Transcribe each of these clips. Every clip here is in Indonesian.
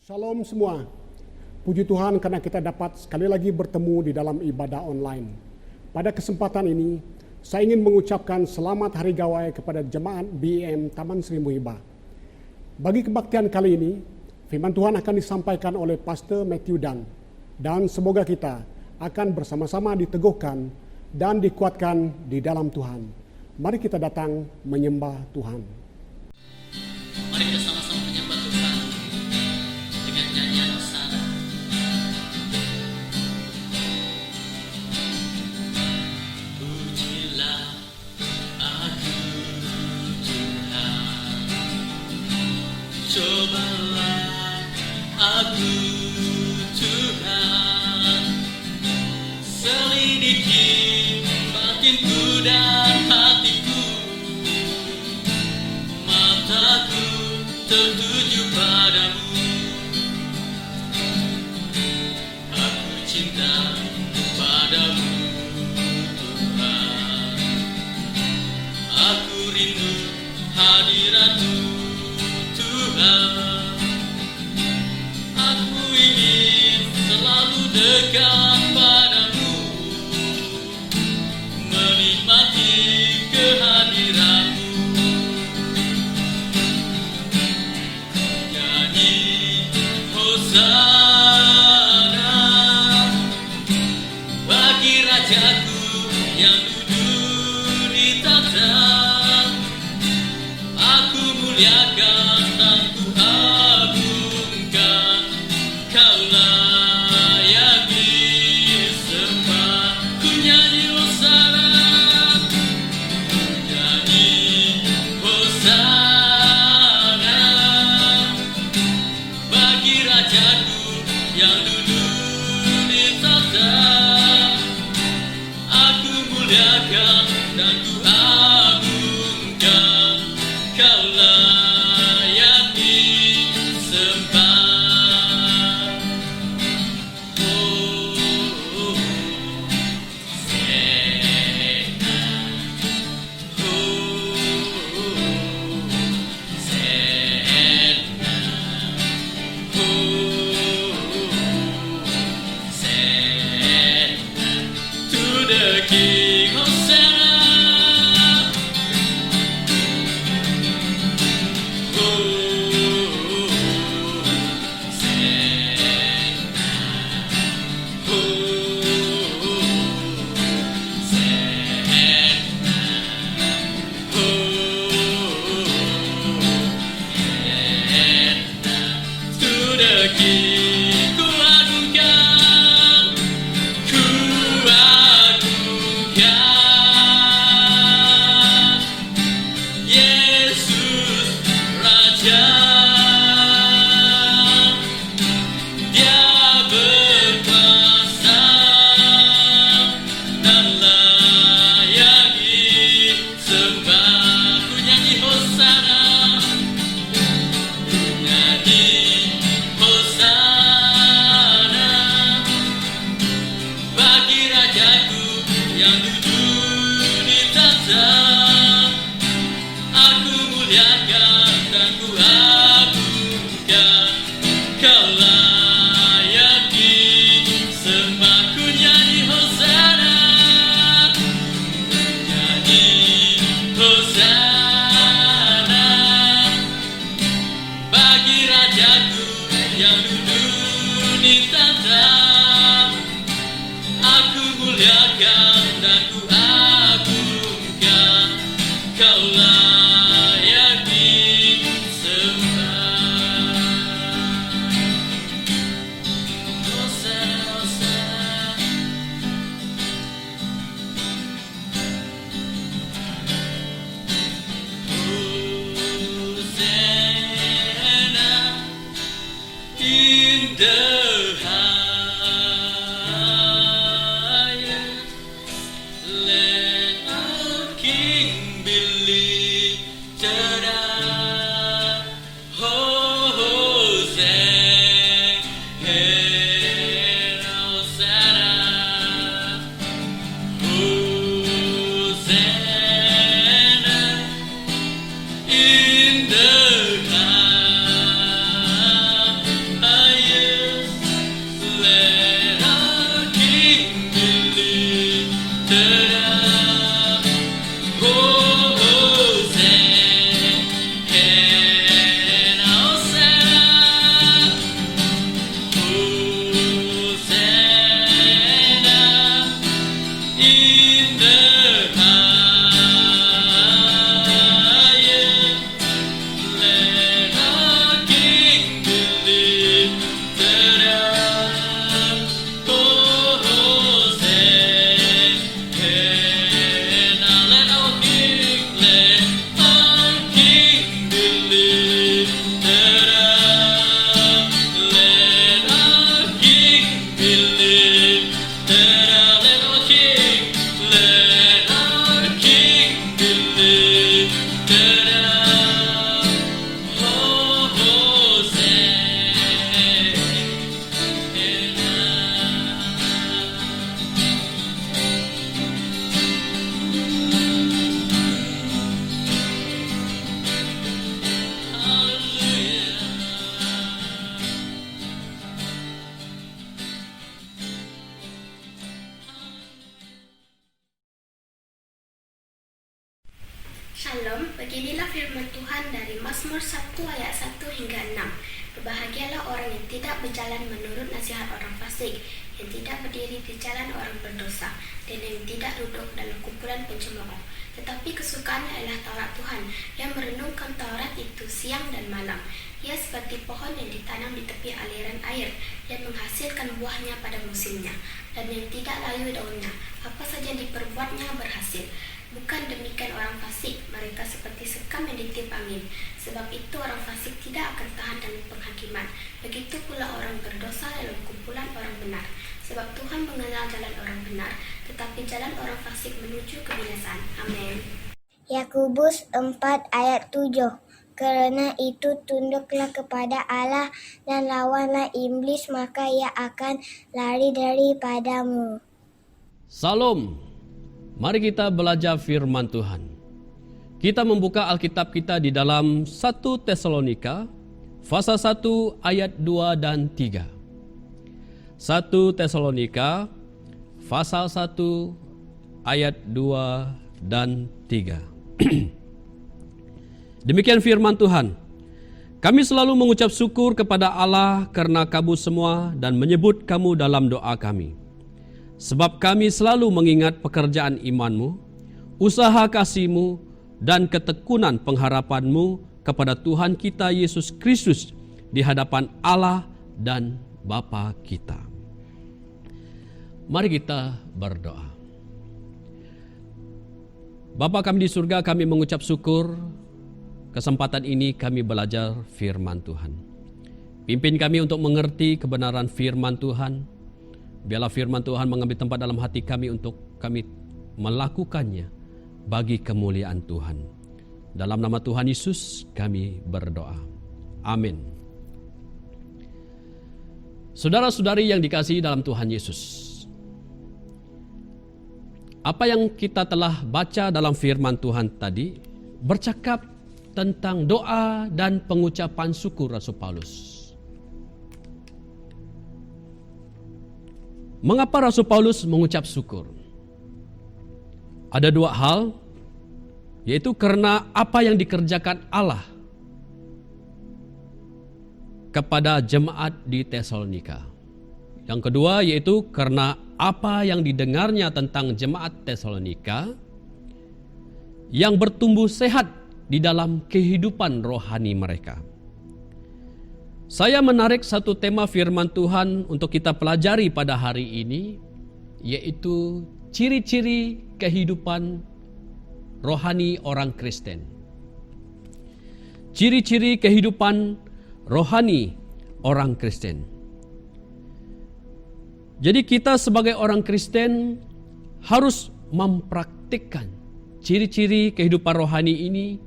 Shalom semua. Puji Tuhan karena kita dapat sekali lagi bertemu di dalam ibadah online. Pada kesempatan ini, saya ingin mengucapkan selamat Hari Gawai kepada jemaat BEM Taman Sri Muhibah. Bagi kebaktian kali ini, firman Tuhan akan disampaikan oleh Pastor Matthew Dan. Dan semoga kita akan bersama-sama diteguhkan dan dikuatkan di dalam Tuhan. Mari kita datang menyembah Tuhan. Mari kita sama-sama menyembah Tuhan dengan nyanyian Hosana. Pujilah aku Tuhan, cobalah aku Tuhan, selidiki batinku dan hatiku, mataku tertuju padamu. Aku cinta padamu Tuhan, aku rindu hadirat-Mu Tuhan. Aku ingin selalu dekat padamu, menikmati kehadiran-Mu. Hosana bagi Rajaku yang duduk di tahta. Aku muliakan dan ku agungkan, Kaulah yang disembah. Ku nyanyi Hosana, ku nyanyi Hosana bagi Rajaku yang duduk di tahta. Aku muliakan dan ku agungkan, Kaulah yang disembah. King Hosana, to the King, ku agungkan, ku agungkan Yesus Raja. Dia berkuasa dan layak disembah. Ku nyanyi Hosana, ku nyanyi Hosana bagi Rajaku yang duduk di tahta. Aku muliakan dan ku agungkan, Kaulah yang disembah. Ku nyanyi Hosana, ku nyanyi Hosana bagi Rajaku yang duduk di tahta. Aku muliakan dan ku agungkan, Kaulah yang disembah. firman Tuhan dari Mazmur 1 ayat 1 hingga 6. Berbahagialah orang yang tidak berjalan menurut nasihat orang fasik, yang tidak berdiri di jalan orang berdosa, dan yang tidak duduk dalam kumpulan pencemooh. Tetapi kesukaannya adalah Taurat Tuhan, yang merenungkan Taurat itu siang dan malam. Ia seperti pohon yang ditanam di tepi aliran air, yang menghasilkan buahnya pada musimnya, dan yang tidak layu daunnya. Apa saja yang diperbuatnya berhasil. Bukan demikian orang fasik, mereka seperti sekam yang ditiup angin. Sebab itu orang fasik tidak akan tahan dalam penghakiman. Begitu pula orang berdosa dalam kumpulan orang benar. Sebab Tuhan mengenal jalan orang benar, tetapi jalan orang fasik menuju kebinasaan. Amin. Yakobus 4 ayat 7. Kerana itu tunduklah kepada Allah dan lawanlah iblis, maka ia akan lari daripadamu. Salam. Mari kita belajar firman Tuhan. Kita membuka Alkitab kita di dalam 1 Tesalonika pasal 1 ayat 2 dan 3. 1 Tesalonika pasal 1 ayat 2 dan 3. Demikian firman Tuhan. Kami selalu mengucap syukur kepada Allah karena kamu semua dan menyebut kamu dalam doa kami. Sebab kami selalu mengingat pekerjaan imanmu, usaha kasihmu, dan ketekunan pengharapanmu kepada Tuhan kita Yesus Kristus di hadapan Allah dan Bapa kita. Mari kita berdoa. Bapa kami di surga, kami mengucap syukur kesempatan ini kami belajar firman Tuhan. Pimpin kami untuk mengerti kebenaran firman Tuhan. Biarlah firman Tuhan mengambil tempat dalam hati kami untuk kami melakukannya bagi kemuliaan Tuhan. Dalam nama Tuhan Yesus kami berdoa. Amin. Saudara-saudari yang dikasihi dalam Tuhan Yesus, apa yang kita telah baca dalam firman Tuhan tadi bercakap tentang doa dan pengucapan syukur Rasul Paulus. Mengapa Rasul Paulus mengucap syukur? Ada dua hal, yaitu karena apa yang dikerjakan Allah kepada jemaat di Tesalonika. Yang kedua yaitu karena apa yang didengarnya tentang jemaat Tesalonika yang bertumbuh sehat di dalam kehidupan rohani mereka. Saya menarik satu tema firman Tuhan untuk kita pelajari pada hari ini, yaitu ciri-ciri kehidupan rohani orang Kristen. Ciri-ciri kehidupan rohani orang Kristen. Jadi kita sebagai orang Kristen harus mempraktikkan ciri-ciri kehidupan rohani ini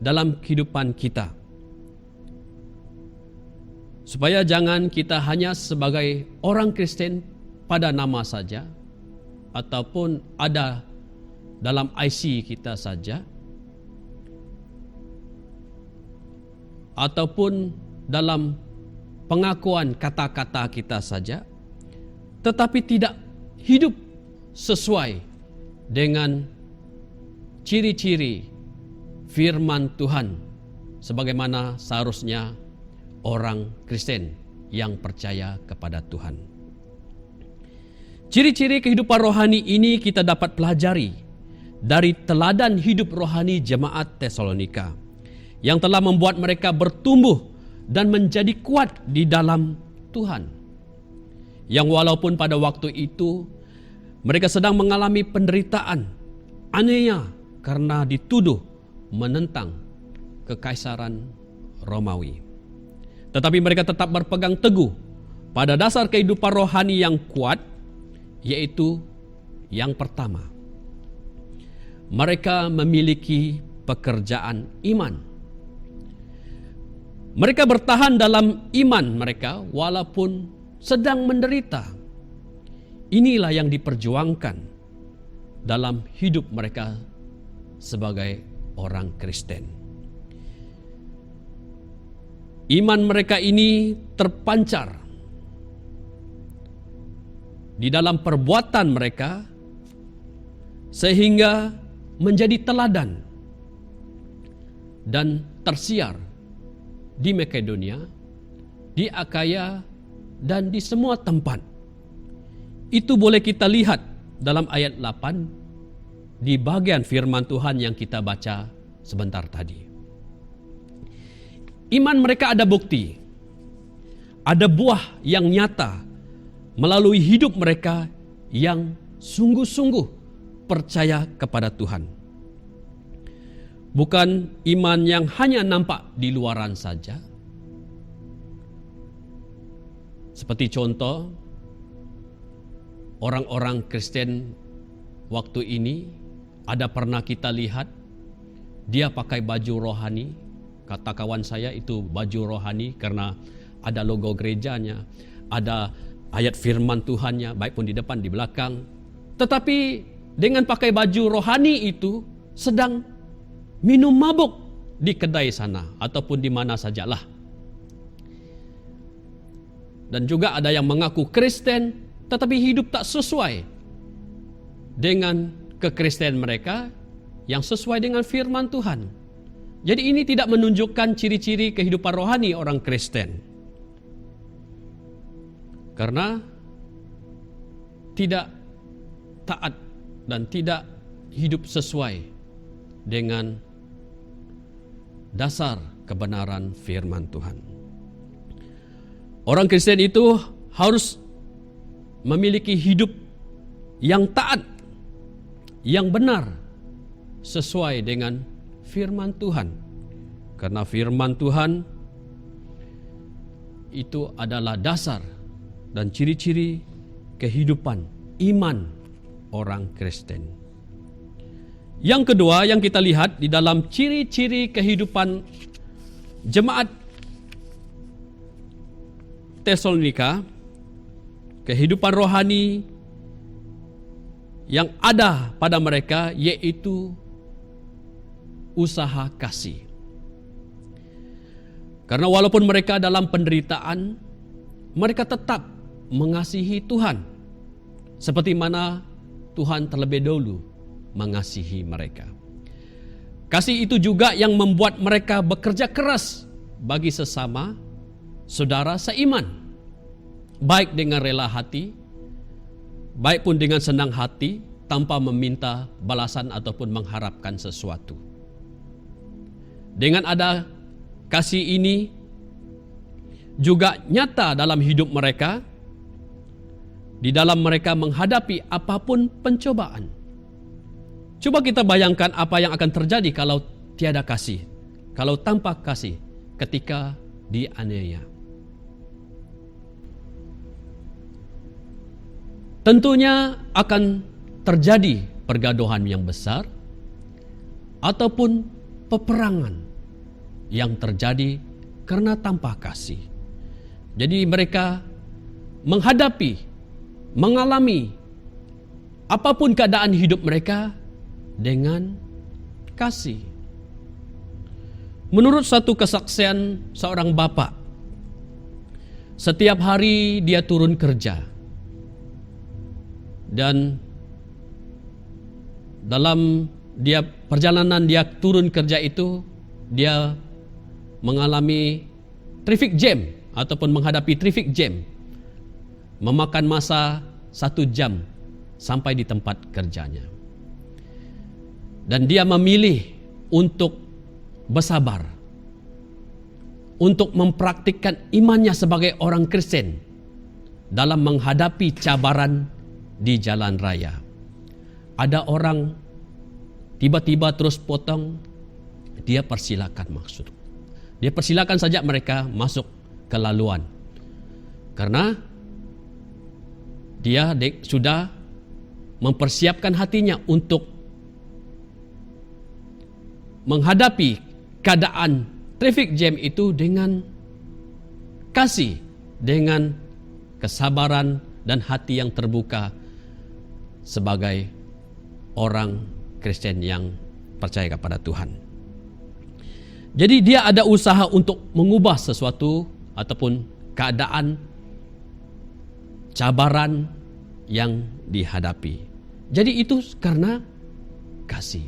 dalam kehidupan kita. Supaya jangan kita hanya sebagai orang Kristen pada nama saja, ataupun ada dalam IC kita saja, ataupun dalam pengakuan kata-kata kita saja, tetapi tidak hidup sesuai dengan ciri-ciri firman Tuhan sebagaimana seharusnya orang Kristen yang percaya kepada Tuhan. Ciri-ciri kehidupan rohani ini kita dapat pelajari dari teladan hidup rohani jemaat Tesalonika yang telah membuat mereka bertumbuh dan menjadi kuat di dalam Tuhan. Yang walaupun pada waktu itu mereka sedang mengalami penderitaan, aniaya karena dituduh menentang kekaisaran Romawi. Tetapi mereka tetap berpegang teguh pada dasar kehidupan rohani yang kuat, yaitu yang pertama, mereka memiliki pekerjaan iman. Mereka bertahan dalam iman mereka walaupun sedang menderita. Inilah yang diperjuangkan dalam hidup mereka sebagai orang Kristen. Iman mereka ini terpancar di dalam perbuatan mereka sehingga menjadi teladan dan tersiar di Makedonia, di Akaya, dan di semua tempat. Itu boleh kita lihat dalam ayat 8 di bagian firman Tuhan yang kita baca sebentar tadi. Iman mereka ada bukti, ada buah yang nyata melalui hidup mereka yang sungguh-sungguh percaya kepada Tuhan. Bukan iman yang hanya nampak di luaran saja. Seperti contoh, orang-orang Kristen waktu ini ada pernah kita lihat dia pakai baju rohani. Kata kawan saya itu baju rohani karena ada logo gerejanya, ada ayat firman Tuhannya, baik pun di depan di belakang. Tetapi dengan pakai baju rohani itu sedang minum mabuk di kedai sana ataupun di mana sajalah. Dan juga ada yang mengaku Kristen tetapi hidup tak sesuai dengan kekristenan mereka yang sesuai dengan firman Tuhan. Jadi ini tidak menunjukkan ciri-ciri kehidupan rohani orang Kristen. Karena tidak taat dan tidak hidup sesuai dengan dasar kebenaran firman Tuhan. Orang Kristen itu harus memiliki hidup yang taat, yang benar, sesuai dengan firman Tuhan. Karena firman Tuhan itu adalah dasar dan ciri-ciri kehidupan iman orang Kristen. Yang kedua yang kita lihat di dalam ciri-ciri kehidupan jemaat Tesalonika, kehidupan rohani yang ada pada mereka yaitu usaha kasih. Karena walaupun mereka dalam penderitaan, mereka tetap mengasihi Tuhan seperti mana Tuhan terlebih dahulu mengasihi mereka. Kasih itu juga yang membuat mereka bekerja keras bagi sesama saudara seiman, baik dengan rela hati, baik pun dengan senang hati, tanpa meminta balasan ataupun mengharapkan sesuatu. Dengan ada kasih ini juga nyata dalam hidup mereka, di dalam mereka menghadapi apapun pencobaan. Coba kita bayangkan apa yang akan terjadi kalau tiada kasih, kalau tanpa kasih ketika dianiaya. Tentunya akan terjadi pergaduhan yang besar ataupun peperangan yang terjadi karena tanpa kasih. Jadi mereka mengalami apapun keadaan hidup mereka dengan kasih. Menurut satu kesaksian seorang bapak, setiap hari dia turun kerja dan dalam perjalanan dia turun kerja itu dia mengalami traffic jam ataupun menghadapi traffic jam, memakan masa 1 jam sampai di tempat kerjanya. Dan dia memilih untuk bersabar, untuk mempraktikkan imannya sebagai orang Kristen dalam menghadapi cabaran di jalan raya. Ada orang tiba-tiba terus potong, dia persilakan maksud. Dia persilakan saja mereka masuk ke laluan. Karena dia sudah mempersiapkan hatinya untuk menghadapi keadaan traffic jam itu dengan kasih, dengan kesabaran dan hati yang terbuka sebagai orang Kristen yang percaya kepada Tuhan. Jadi dia ada usaha untuk mengubah sesuatu ataupun keadaan cabaran yang dihadapi. Jadi itu karena kasih.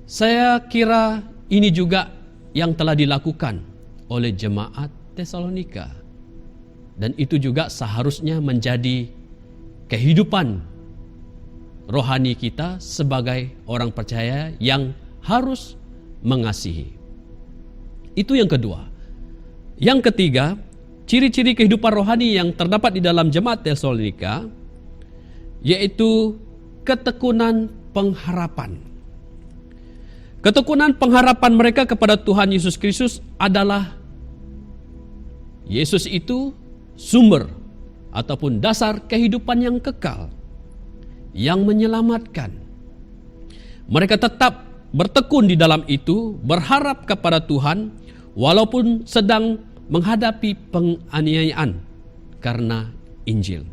Saya kira ini juga yang telah dilakukan oleh jemaat Tesalonika. Dan itu juga seharusnya menjadi kehidupan rohani kita sebagai orang percaya yang harus mengasihi. Itu yang kedua. Yang ketiga, ciri-ciri kehidupan rohani yang terdapat di dalam jemaat Tesalonika yaitu ketekunan pengharapan. Ketekunan pengharapan mereka kepada Tuhan Yesus Kristus adalah Yesus itu sumber ataupun dasar kehidupan yang kekal, yang menyelamatkan. Mereka tetap bertekun di dalam itu, berharap kepada Tuhan walaupun sedang menghadapi penganiayaan karena Injil.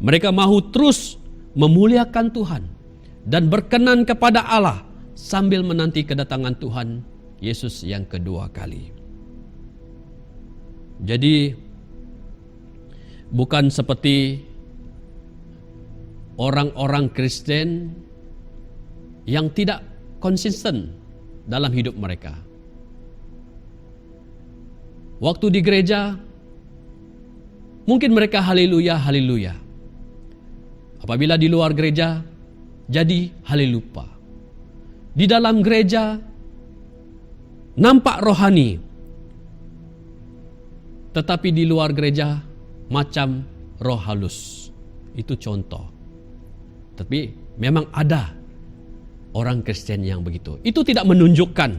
Mereka mahu terus memuliakan Tuhan dan berkenan kepada Allah sambil menanti kedatangan Tuhan Yesus yang kedua kali. Jadi bukan seperti orang-orang Kristen yang tidak konsisten dalam hidup mereka. Waktu di gereja mungkin mereka haleluya, haleluya. Apabila di luar gereja jadi halelupa. Di dalam gereja nampak rohani, tetapi di luar gereja macam roh halus. Itu contoh. Tapi memang ada orang Kristen yang begitu. Itu tidak menunjukkan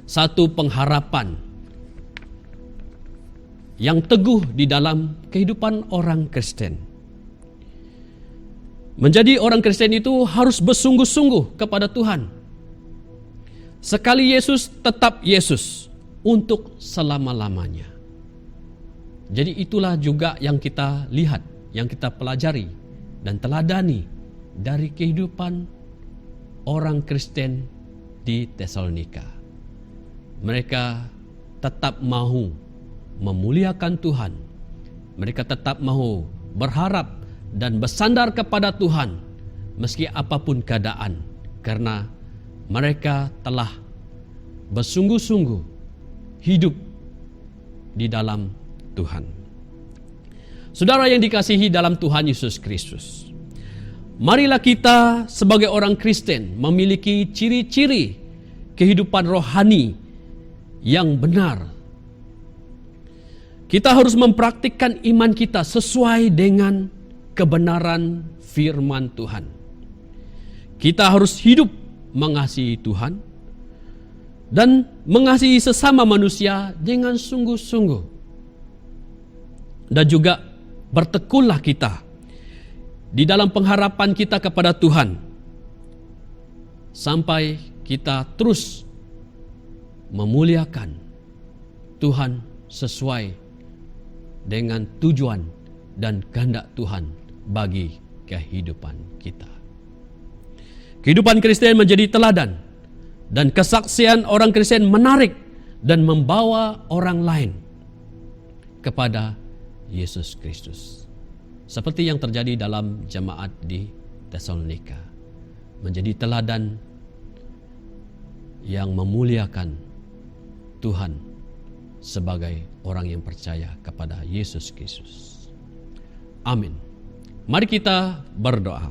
satu pengharapan yang teguh di dalam kehidupan orang Kristen. Menjadi orang Kristen itu harus bersungguh-sungguh kepada Tuhan. Sekali Yesus, tetap Yesus untuk selama-lamanya. Jadi itulah juga yang kita lihat, yang kita pelajari dan teladani dari kehidupan orang Kristen di Tesalonika. Mereka tetap mahu memuliakan Tuhan. Mereka tetap mahu berharap dan bersandar kepada Tuhan meski apapun keadaan, karena mereka telah bersungguh-sungguh hidup di dalam Tuhan. Saudara yang dikasihi dalam Tuhan Yesus Kristus, marilah kita sebagai orang Kristen memiliki ciri-ciri kehidupan rohani yang benar. Kita harus mempraktikkan iman kita sesuai dengan kebenaran firman Tuhan. Kita harus hidup mengasihi Tuhan dan mengasihi sesama manusia dengan sungguh-sungguh. Dan juga bertekunlah kita di dalam pengharapan kita kepada Tuhan sampai kita terus memuliakan Tuhan sesuai dengan tujuan dan kehendak Tuhan bagi kehidupan kita. Kehidupan Kristen menjadi teladan dan kesaksian orang Kristen menarik dan membawa orang lain kepada Yesus Kristus. Seperti yang terjadi dalam jemaat di Tesalonika. Menjadi teladan yang memuliakan Tuhan sebagai orang yang percaya kepada Yesus Kristus. Amin. Mari kita berdoa.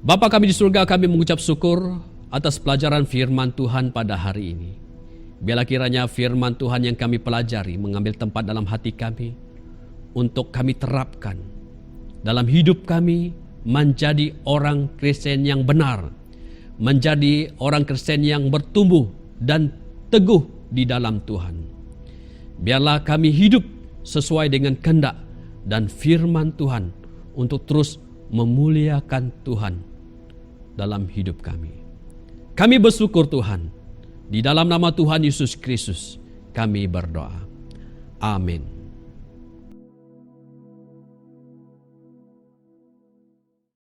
Bapa kami di surga, kami mengucap syukur atas pelajaran firman Tuhan pada hari ini. Biarlah kiranya firman Tuhan yang kami pelajari mengambil tempat dalam hati kami untuk kami terapkan dalam hidup kami menjadi orang Kristen yang benar, menjadi orang Kristen yang bertumbuh dan teguh di dalam Tuhan. Biarlah kami hidup sesuai dengan kehendak dan firman Tuhan untuk terus memuliakan Tuhan dalam hidup kami. Kami bersyukur Tuhan. Di dalam nama Tuhan Yesus Kristus kami berdoa. Amin.